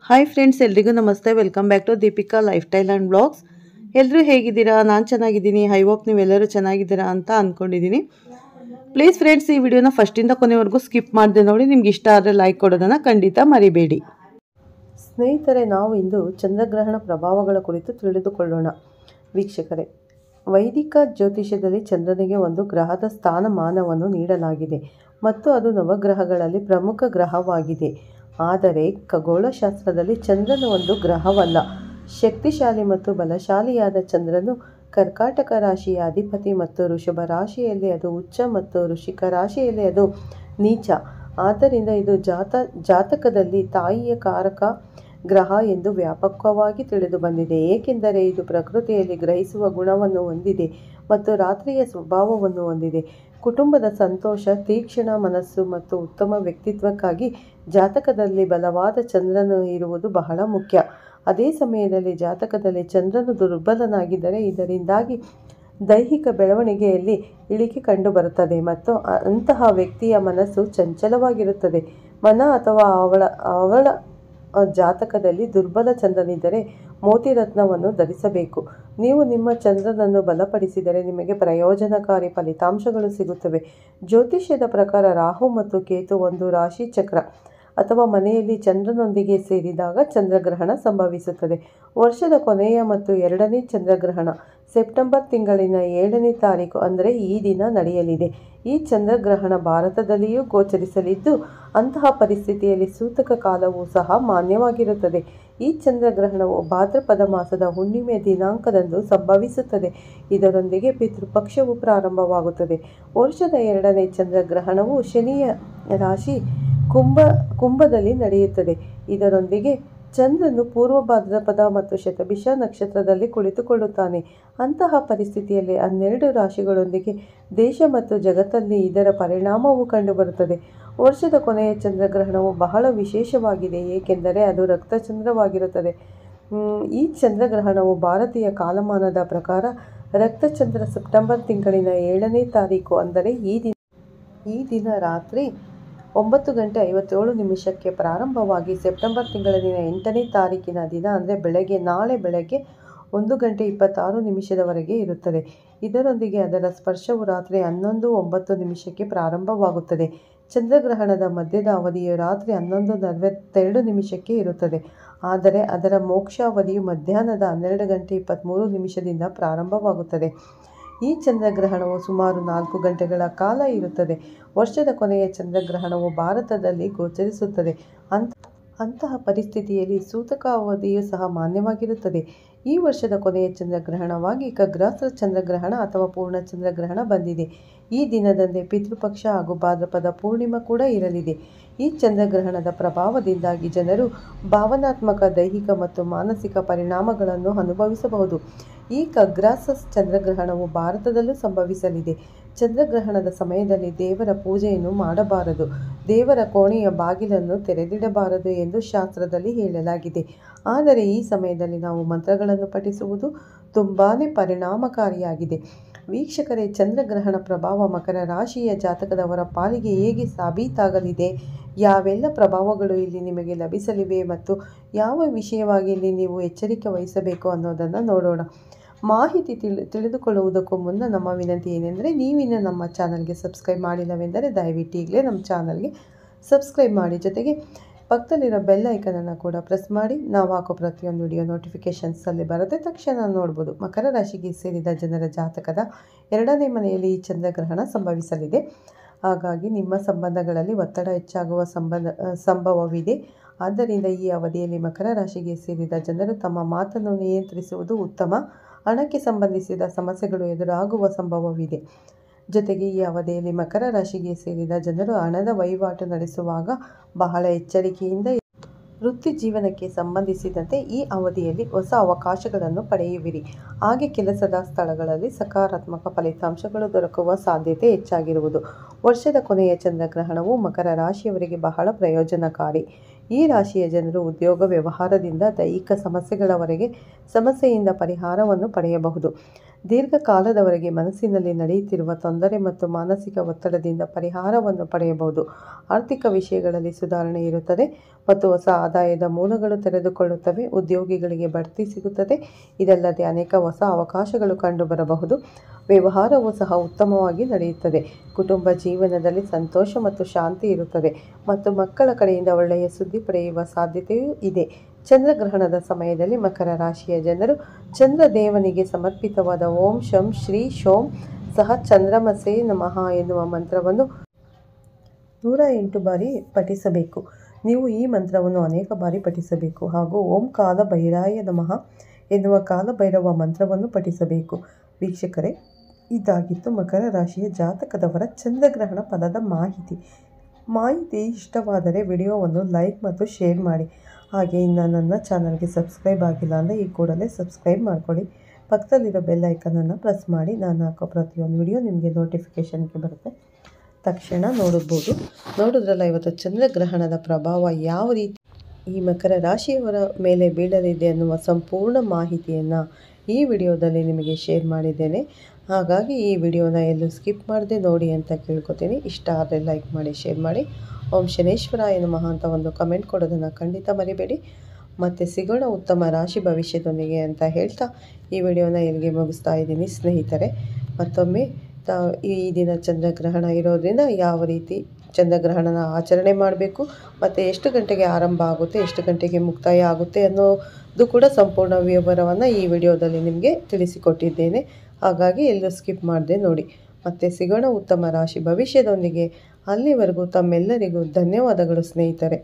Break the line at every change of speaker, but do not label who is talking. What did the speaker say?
Hi friends, ಎಲ್ರಿಗೂ ನಮಸ್ತೆ. Welcome back to Deepika lifestyle and blogs. ಎಲ್ಲರೂ ಹೇಗಿದ್ದೀರಾ? ನಾನು ಚೆನ್ನಾಗಿದ್ದೀನಿ. ಐ ಹೋಪ್ ನೀವೆಲ್ಲರೂ ಚೆನ್ನಾಗಿದ್ದೀರಾ ಅಂತ ಅಂದ್ಕೊಂಡಿದ್ದೀನಿ. ಪ್ಲೀಸ್ ಫ್ರೆಂಡ್ಸ್, ಈ ವಿಡಿಯೋನ ಫಸ್ಟಿಂದ ಕೊನೆವರೆಗೂ ಸ್ಕಿಪ್ ಮಾಡಿದೆ ನೋಡಿ. ನಿಮ್ಗೆ ಇಷ್ಟ ಆದರೆ ಲೈಕ್ ಕೊಡೋದನ್ನು ಖಂಡಿತ ಮರಿಬೇಡಿ. ಸ್ನೇಹಿತರೆ, ನಾವು ಇಂದು ಚಂದ್ರಗ್ರಹಣ ಪ್ರಭಾವಗಳ ಕುರಿತು ತಿಳಿದುಕೊಳ್ಳೋಣ. ವೀಕ್ಷಕರೇ, ವೈದಿಕ ಜ್ಯೋತಿಷ್ಯದಲ್ಲಿ ಚಂದ್ರನಿಗೆ ಒಂದು ಗ್ರಹದ ಸ್ಥಾನಮಾನವನ್ನು ನೀಡಲಾಗಿದೆ ಮತ್ತು ಅದು ನವಗ್ರಹಗಳಲ್ಲಿ ಪ್ರಮುಖ ಗ್ರಹವಾಗಿದೆ. ಆದರೆ ಖಗೋಳಶಾಸ್ತ್ರದಲ್ಲಿ ಚಂದ್ರನು ಒಂದು ಗ್ರಹವಲ್ಲ. ಶಕ್ತಿಶಾಲಿ ಮತ್ತು ಬಲಶಾಲಿಯಾದ ಚಂದ್ರನು ಕರ್ಕಾಟಕ ರಾಶಿಯ ಅಧಿಪತಿ ಮತ್ತು ವೃಷಭ ರಾಶಿಯಲ್ಲಿ ಅದು ಉಚ್ಚ ಮತ್ತು ವೃಶ್ಚಿಕ ರಾಶಿಯಲ್ಲಿ ಅದು ನೀಚ. ಆದ್ದರಿಂದ ಇದು ಜಾತಕದಲ್ಲಿ ತಾಯಿಯ ಕಾರಕ ಗ್ರಹ ಎಂದು ವ್ಯಾಪಕವಾಗಿ ತಿಳಿದು ಬಂದಿದೆ, ಏಕೆಂದರೆ ಇದು ಪ್ರಕೃತಿಯಲ್ಲಿ ಗ್ರಹಿಸುವ ಗುಣವನ್ನು ಹೊಂದಿದೆ ಮತ್ತು ರಾತ್ರಿಯ ಸ್ವಭಾವವನ್ನು ಹೊಂದಿದೆ. ಕುಟುಂಬದ ಸಂತೋಷ, ತೀಕ್ಷ್ಣ ಮನಸ್ಸು ಮತ್ತು ಉತ್ತಮ ವ್ಯಕ್ತಿತ್ವಕ್ಕಾಗಿ ಜಾತಕದಲ್ಲಿ ಬಲವಾದ ಚಂದ್ರನು ಇರುವುದು ಬಹಳ ಮುಖ್ಯ. ಅದೇ ಸಮಯದಲ್ಲಿ ಜಾತಕದಲ್ಲಿ ಚಂದ್ರನು ದುರ್ಬಲನಾಗಿದ್ದರೆ ಇದರಿಂದಾಗಿ ದೈಹಿಕ ಬೆಳವಣಿಗೆಯಲ್ಲಿ ಇಳಿಕೆ ಕಂಡುಬರುತ್ತದೆ ಮತ್ತು ಅಂತಹ ವ್ಯಕ್ತಿಯ ಮನಸ್ಸು ಚಂಚಲವಾಗಿರುತ್ತದೆ. ಮನ ಅಥವಾ ಅವಳ ಜಾತಕದಲ್ಲಿ ದುರ್ಬಲ ಚಂದ್ರನಿದ್ದರೆ ಮೋತಿರತ್ನವನ್ನು ಧರಿಸಬೇಕು. ನೀವು ನಿಮ್ಮ ಚಂದ್ರನನ್ನು ಬಲಪಡಿಸಿದರೆ ನಿಮಗೆ ಪ್ರಯೋಜನಕಾರಿ ಫಲಿತಾಂಶಗಳು ಸಿಗುತ್ತವೆ. ಜ್ಯೋತಿಷ್ಯದ ಪ್ರಕಾರ ರಾಹು ಮತ್ತು ಕೇತು ಒಂದು ರಾಶಿ ಚಕ್ರ ಅಥವಾ ಮನೆಯಲ್ಲಿ ಚಂದ್ರನೊಂದಿಗೆ ಸೇರಿದಾಗ ಚಂದ್ರಗ್ರಹಣ ಸಂಭವಿಸುತ್ತದೆ. ವರ್ಷದ ಕೊನೆಯ ಮತ್ತು ಎರಡನೇ ಚಂದ್ರಗ್ರಹಣ ಸೆಪ್ಟೆಂಬರ್ ತಿಂಗಳಿನ 7ನೇ ತಾರೀಕು ಅಂದರೆ ಈ ದಿನ ನಡೆಯಲಿದೆ. ಈ ಚಂದ್ರಗ್ರಹಣ ಭಾರತದಲ್ಲಿಯೂ ಗೋಚರಿಸಲಿದ್ದು, ಅಂತಹ ಪರಿಸ್ಥಿತಿಯಲ್ಲಿ ಸೂತಕ ಕಾಲವೂ ಸಹ ಮಾನ್ಯವಾಗಿರುತ್ತದೆ. ಈ ಚಂದ್ರಗ್ರಹಣವು ಭಾದ್ರಪದ ಮಾಸದ ಹುಣ್ಣಿಮೆ ದಿನಾಂಕದಂದು ಸಂಭವಿಸುತ್ತದೆ. ಇದರೊಂದಿಗೆ ಪಿತೃಪಕ್ಷವು ಪ್ರಾರಂಭವಾಗುತ್ತದೆ. ವರ್ಷದ ಎರಡನೇ ಚಂದ್ರಗ್ರಹಣವು ಶನಿಯ ರಾಶಿ ಕುಂಭದಲ್ಲಿ ನಡೆಯುತ್ತದೆ. ಇದರೊಂದಿಗೆ ಚಂದ್ರನು ಪೂರ್ವ ಭಾದ್ರಪದ ಮತ್ತು ಶತಭಿಷ ನಕ್ಷತ್ರದಲ್ಲಿ ಕುಳಿತುಕೊಳ್ಳುತ್ತಾನೆ. ಅಂತಹ ಪರಿಸ್ಥಿತಿಯಲ್ಲಿ 12 ರಾಶಿಗಳೊಂದಿಗೆ ದೇಶ ಮತ್ತು ಜಗತ್ತಲ್ಲಿ ಇದರ ಪರಿಣಾಮವು ಕಂಡುಬರುತ್ತದೆ. ವರ್ಷದ ಕೊನೆಯ ಚಂದ್ರಗ್ರಹಣವು ಬಹಳ ವಿಶೇಷವಾಗಿದೆ, ಏಕೆಂದರೆ ಅದು ರಕ್ತಚಂದ್ರವಾಗಿರುತ್ತದೆ. ಈ ಚಂದ್ರಗ್ರಹಣವು ಭಾರತೀಯ ಕಾಲಮಾನದ ಪ್ರಕಾರ ರಕ್ತಚಂದ್ರ ಸೆಪ್ಟೆಂಬರ್ ತಿಂಗಳಿನ 7ನೇ ತಾರೀಕು ಅಂದರೆ ಈ ದಿನ ರಾತ್ರಿ 9:57 ಪ್ರಾರಂಭವಾಗಿ ಸೆಪ್ಟೆಂಬರ್ ತಿಂಗಳಿನ 8ನೇ ತಾರೀಕಿನ ದಿನ ಅಂದರೆ ನಾಳೆ ಬೆಳಗ್ಗೆ 1:26 ಇರುತ್ತದೆ. ಇದರೊಂದಿಗೆ ಅದರ ಸ್ಪರ್ಶವು ರಾತ್ರಿ 11:09 ಪ್ರಾರಂಭವಾಗುತ್ತದೆ. ಚಂದ್ರಗ್ರಹಣದ ಮಧ್ಯದ ಅವಧಿಯು ರಾತ್ರಿ 11:42 ಇರುತ್ತದೆ. ಆದರೆ ಅದರ ಮೋಕ್ಷಾವಧಿಯು ಮಧ್ಯಾಹ್ನದ 12:23 ಪ್ರಾರಂಭವಾಗುತ್ತದೆ. ಈ ಚಂದ್ರಗ್ರಹಣವು ಸುಮಾರು 4 ಗಂಟೆಗಳ ಕಾಲ ಇರುತ್ತದೆ. ವರ್ಷದ ಕೊನೆಯ ಚಂದ್ರಗ್ರಹಣವು ಭಾರತದಲ್ಲಿ ಗೋಚರಿಸುತ್ತದೆ. ಅಂತಹ ಪರಿಸ್ಥಿತಿಯಲ್ಲಿ ಸೂತಕ ಅವಧಿಯೂ ಸಹ ಮಾನ್ಯವಾಗಿರುತ್ತದೆ. ಈ ವರ್ಷದ ಕೊನೆಯ ಚಂದ್ರಗ್ರಹಣವಾಗಿ ಖಗ್ರಾಸ ಚಂದ್ರಗ್ರಹಣ ಅಥವಾ ಪೂರ್ಣ ಚಂದ್ರಗ್ರಹಣ ಬಂದಿದೆ. ಈ ದಿನದಂದೇ ಪಿತೃಪಕ್ಷ ಹಾಗೂ ಭಾದ್ರಪದ ಪೂರ್ಣಿಮಾ ಕೂಡ ಇರಲಿದೆ. ಈ ಚಂದ್ರಗ್ರಹಣದ ಪ್ರಭಾವದಿಂದಾಗಿ ಜನರು ಭಾವನಾತ್ಮಕ, ದೈಹಿಕ ಮತ್ತು ಮಾನಸಿಕ ಪರಿಣಾಮಗಳನ್ನು ಅನುಭವಿಸಬಹುದು. ಈ ಖಗ್ರಾಸ ಚಂದ್ರಗ್ರಹಣವು ಭಾರತದಲ್ಲೂ ಸಂಭವಿಸಲಿದೆ. ಚಂದ್ರಗ್ರಹಣದ ಸಮಯದಲ್ಲಿ ದೇವರ ಪೂಜೆಯನ್ನು ಮಾಡಬಾರದು, ದೇವರ ಕೋಣೆಯ ಬಾಗಿಲನ್ನು ತೆರೆದಿಡಬಾರದು ಎಂದು ಶಾಸ್ತ್ರದಲ್ಲಿ ಹೇಳಲಾಗಿದೆ. ಆದರೆ ಈ ಸಮಯದಲ್ಲಿ ನಾವು ಮಂತ್ರಗಳನ್ನು ಪಠಿಸುವುದು ತುಂಬಾನೇ ಪರಿಣಾಮಕಾರಿಯಾಗಿದೆ. ವೀಕ್ಷಕರೇ, ಚಂದ್ರಗ್ರಹಣ ಪ್ರಭಾವ ಮಕರ ರಾಶಿಯ ಜಾತಕದವರ ಪಾಲಿಗೆ ಹೇಗೆ ಸಾಬೀತಾಗಲಿದೆ, ಯಾವೆಲ್ಲ ಪ್ರಭಾವಗಳು ಇಲ್ಲಿ ನಿಮಗೆ ಲಭಿಸಲಿವೆ ಮತ್ತು ಯಾವ ವಿಷಯವಾಗಿ ಇಲ್ಲಿ ನೀವು ಎಚ್ಚರಿಕೆ ವಹಿಸಬೇಕು ಅನ್ನೋದನ್ನು ನೋಡೋಣ. ಮಾಹಿತಿ ತಿಳಿದುಕೊಳ್ಳುವುದಕ್ಕೂ ಮುನ್ನ ನಮ್ಮ ವಿನಂತಿ ಏನೆಂದರೆ, ನೀವಿನ್ನು ನಮ್ಮ ಚಾನಲ್ಗೆ ಸಬ್ಸ್ಕ್ರೈಬ್ ಮಾಡಿಲ್ಲವೆಂದರೆ ದಯವಿಟ್ಟು ಈಗಲೇ ನಮ್ಮ ಚಾನಲ್ಗೆ ಸಬ್ಸ್ಕ್ರೈಬ್ ಮಾಡಿ. ಜೊತೆಗೆ ಪಕ್ಕದಲ್ಲಿರೋ ಬೆಲ್ ಐಕನನ್ನು ಕೂಡ ಪ್ರೆಸ್ ಮಾಡಿ. ನಾವು ಹಾಕೋ ಪ್ರತಿಯೊಂದು ವಿಡಿಯೋ ನೋಟಿಫಿಕೇಷನ್ಸಲ್ಲಿ ಬರುತ್ತೆ, ತಕ್ಷಣ ನೋಡ್ಬೋದು. ಮಕರ ರಾಶಿಗೆ ಸೇರಿದ ಜನರ ಜಾತಕದ 2ನೇ ಮನೆಯಲ್ಲಿ ಈ ಚಂದ್ರಗ್ರಹಣ ಸಂಭವಿಸಲಿದೆ. ಹಾಗಾಗಿ ನಿಮ್ಮ ಸಂಬಂಧಗಳಲ್ಲಿ ಒತ್ತಡ ಹೆಚ್ಚಾಗುವ ಸಂಭವವಿದೆ. ಆದ್ದರಿಂದ ಈ ಅವಧಿಯಲ್ಲಿ ಮಕರ ರಾಶಿಗೆ ಸೇರಿದ ಜನರು ತಮ್ಮ ಮಾತನ್ನು ನಿಯಂತ್ರಿಸುವುದು ಉತ್ತಮ. ಹಣಕ್ಕೆ ಸಂಬಂಧಿಸಿದ ಸಮಸ್ಯೆಗಳು ಎದುರಾಗುವ ಸಂಭವವಿದೆ. ಜೊತೆಗೆ ಈ ಅವಧಿಯಲ್ಲಿ ಮಕರ ರಾಶಿಗೆ ಸೇರಿದ ಜನರು ಹಣದ ವಹಿವಾಟು ನಡೆಸುವಾಗ ಬಹಳ ಎಚ್ಚರಿಕೆಯಿಂದ ವೃತ್ತಿ ಜೀವನಕ್ಕೆ ಸಂಬಂಧಿಸಿದಂತೆ ಈ ಅವಧಿಯಲ್ಲಿ ಹೊಸ ಅವಕಾಶಗಳನ್ನು ಪಡೆಯುವಿರಿ. ಹಾಗೆ ಕೆಲಸದ ಸ್ಥಳಗಳಲ್ಲಿ ಸಕಾರಾತ್ಮಕ ಫಲಿತಾಂಶಗಳು ದೊರಕುವ ಸಾಧ್ಯತೆ ಹೆಚ್ಚಾಗಿರುವುದು. ವರ್ಷದ ಕೊನೆಯ ಚಂದ್ರಗ್ರಹಣವು ಮಕರ ರಾಶಿಯವರಿಗೆ ಬಹಳ ಪ್ರಯೋಜನಕಾರಿ. ಈ ರಾಶಿಯ ಜನರು ಉದ್ಯೋಗ, ವ್ಯವಹಾರದಿಂದ ದೈಹಿಕ ಸಮಸ್ಯೆಗಳವರೆಗೆ ಸಮಸ್ಯೆಯಿಂದ ಪರಿಹಾರವನ್ನು ಪಡೆಯಬಹುದು. ದೀರ್ಘಕಾಲದವರೆಗೆ ಮನಸ್ಸಿನಲ್ಲಿ ನಡೆಯುತ್ತಿರುವ ತೊಂದರೆ ಮತ್ತು ಮಾನಸಿಕ ಒತ್ತಡದಿಂದ ಪರಿಹಾರವನ್ನು ಪಡೆಯಬಹುದು. ಆರ್ಥಿಕ ವಿಷಯಗಳಲ್ಲಿ ಸುಧಾರಣೆ ಇರುತ್ತದೆ ಮತ್ತು ಹೊಸ ಆದಾಯದ ಮೂಲಗಳು ತೆರೆದುಕೊಳ್ಳುತ್ತವೆ. ಉದ್ಯೋಗಿಗಳಿಗೆ ಬಡ್ತಿ ಸಿಗುತ್ತದೆ. ಇದಲ್ಲದೆ ಅನೇಕ ಹೊಸ ಅವಕಾಶಗಳು ಕಂಡುಬರಬಹುದು. ವ್ಯವಹಾರವೂ ಸಹ ಉತ್ತಮವಾಗಿ ನಡೆಯುತ್ತದೆ. ಕುಟುಂಬ ಜೀವನದಲ್ಲಿ ಸಂತೋಷ ಮತ್ತು ಶಾಂತಿ ಇರುತ್ತದೆ ಮತ್ತು ಮಕ್ಕಳ ಕಡೆಯಿಂದ ಒಳ್ಳೆಯ ಸುದ್ದಿ ಪಡೆಯುವ ಸಾಧ್ಯತೆಯೂ ಇದೆ. ಚಂದ್ರಗ್ರಹಣದ ಸಮಯದಲ್ಲಿ ಮಕರ ರಾಶಿಯ ಜನರು ಚಂದ್ರದೇವನಿಗೆ ಸಮರ್ಪಿತವಾದ ಓಂ ಶಂ ಶ್ರೀ ಶೋಂ ಸಹ ಚಂದ್ರಮಸೇ ನಮಃ ಎನ್ನುವ ಮಂತ್ರವನ್ನು 108 ಬಾರಿ ಪಠಿಸಬೇಕು. ನೀವು ಈ ಮಂತ್ರವನ್ನು ಅನೇಕ ಬಾರಿ ಪಠಿಸಬೇಕು ಹಾಗೂ ಓಂ ಕಾಲಭೈರಾಯ ನಮಃ ಎನ್ನುವ ಕಾಲಭೈರವ ಮಂತ್ರವನ್ನು ಪಠಿಸಬೇಕು. ವೀಕ್ಷಕರೇ, ಇದಾಗಿತ್ತು ಮಕರ ರಾಶಿಯ ಜಾತಕದವರ ಚಂದ್ರಗ್ರಹಣ ಫಲದ ಮಾಹಿತಿ ಇಷ್ಟವಾದರೆ ವಿಡಿಯೋವನ್ನು ಲೈಕ್ ಮತ್ತು ಶೇರ್ ಮಾಡಿ. ಹಾಗೆ ಇನ್ನು ನನ್ನ ಚಾನಲ್ಗೆ ಸಬ್ಸ್ಕ್ರೈಬ್ ಆಗಿಲ್ಲ ಅಂದರೆ ಈ ಕೂಡಲೇ ಸಬ್ಸ್ಕ್ರೈಬ್ ಮಾಡ್ಕೊಳ್ಳಿ. ಪಕ್ಕದಲ್ಲಿರೋ ಬೆಲ್ ಐಕನನ್ನು ಪ್ರೆಸ್ ಮಾಡಿ. ನಾನು ಹಾಕೋ ಪ್ರತಿಯೊಂದು ವಿಡಿಯೋ ನಿಮಗೆ ನೋಟಿಫಿಕೇಷನ್ಗೆ ಬರುತ್ತೆ, ತಕ್ಷಣ ನೋಡಿದ್ರಲ್ಲ ಇವತ್ತು ಚಂದ್ರಗ್ರಹಣದ ಪ್ರಭಾವ ಯಾವ ರೀತಿ ಈ ಮಕರ ರಾಶಿಯವರ ಮೇಲೆ ಬೀಳಲಿದೆ ಅನ್ನುವ ಸಂಪೂರ್ಣ ಮಾಹಿತಿಯನ್ನು ಈ ವಿಡಿಯೋದಲ್ಲಿ ನಿಮಗೆ ಶೇರ್ ಮಾಡಿದ್ದೇನೆ. ಹಾಗಾಗಿ ಈ ವಿಡಿಯೋನ ಎಲ್ಲೂ ಸ್ಕಿಪ್ ಮಾಡದೆ ನೋಡಿ ಅಂತ ಕೇಳ್ಕೊತೀನಿ. ಇಷ್ಟ ಆದರೆ ಲೈಕ್ ಮಾಡಿ, ಶೇರ್ ಮಾಡಿ. ಓಂ ಶನೇಶ್ವರಾಯ ನಮಃ ಅಂತ ಒಂದು ಕಮೆಂಟ್ ಕೊಡೋದನ್ನು ಖಂಡಿತ ಮರಿಬೇಡಿ. ಮತ್ತೆ ಸಿಗೋಣ ಉತ್ತಮ ರಾಶಿ ಭವಿಷ್ಯದೊಂದಿಗೆ ಅಂತ ಹೇಳ್ತಾ ಈ ವಿಡಿಯೋನ ಇಲ್ಲಿಗೆ ಮುಗಿಸ್ತಾ ಇದ್ದೀನಿ ಸ್ನೇಹಿತರೆ. ಮತ್ತೊಮ್ಮೆ ಈ ದಿನ ಚಂದ್ರಗ್ರಹಣ ಇರೋದ್ರಿಂದ ಯಾವ ರೀತಿ ಚಂದ್ರಗ್ರಹಣನ ಆಚರಣೆ ಮಾಡಬೇಕು ಮತ್ತು ಎಷ್ಟು ಗಂಟೆಗೆ ಆರಂಭ ಆಗುತ್ತೆ, ಎಷ್ಟು ಗಂಟೆಗೆ ಮುಕ್ತಾಯ ಆಗುತ್ತೆ ಅನ್ನೋದು ಕೂಡ ಸಂಪೂರ್ಣ ವಿವರವನ್ನು ಈ ವಿಡಿಯೋದಲ್ಲಿ ನಿಮಗೆ ತಿಳಿಸಿಕೊಟ್ಟಿದ್ದೇನೆ. ಹಾಗಾಗಿ ಎಲ್ಲೂ ಸ್ಕಿಪ್ ಮಾಡದೆ ನೋಡಿ. ಮತ್ತೆ ಸಿಗೋಣ ಉತ್ತಮ ರಾಶಿ ಭವಿಷ್ಯದೊಂದಿಗೆ. ಅಲ್ಲಿವರೆಗೂ ತಮ್ಮೆಲ್ಲರಿಗೂ ಧನ್ಯವಾದಗಳು ಸ್ನೇಹಿತರೆ.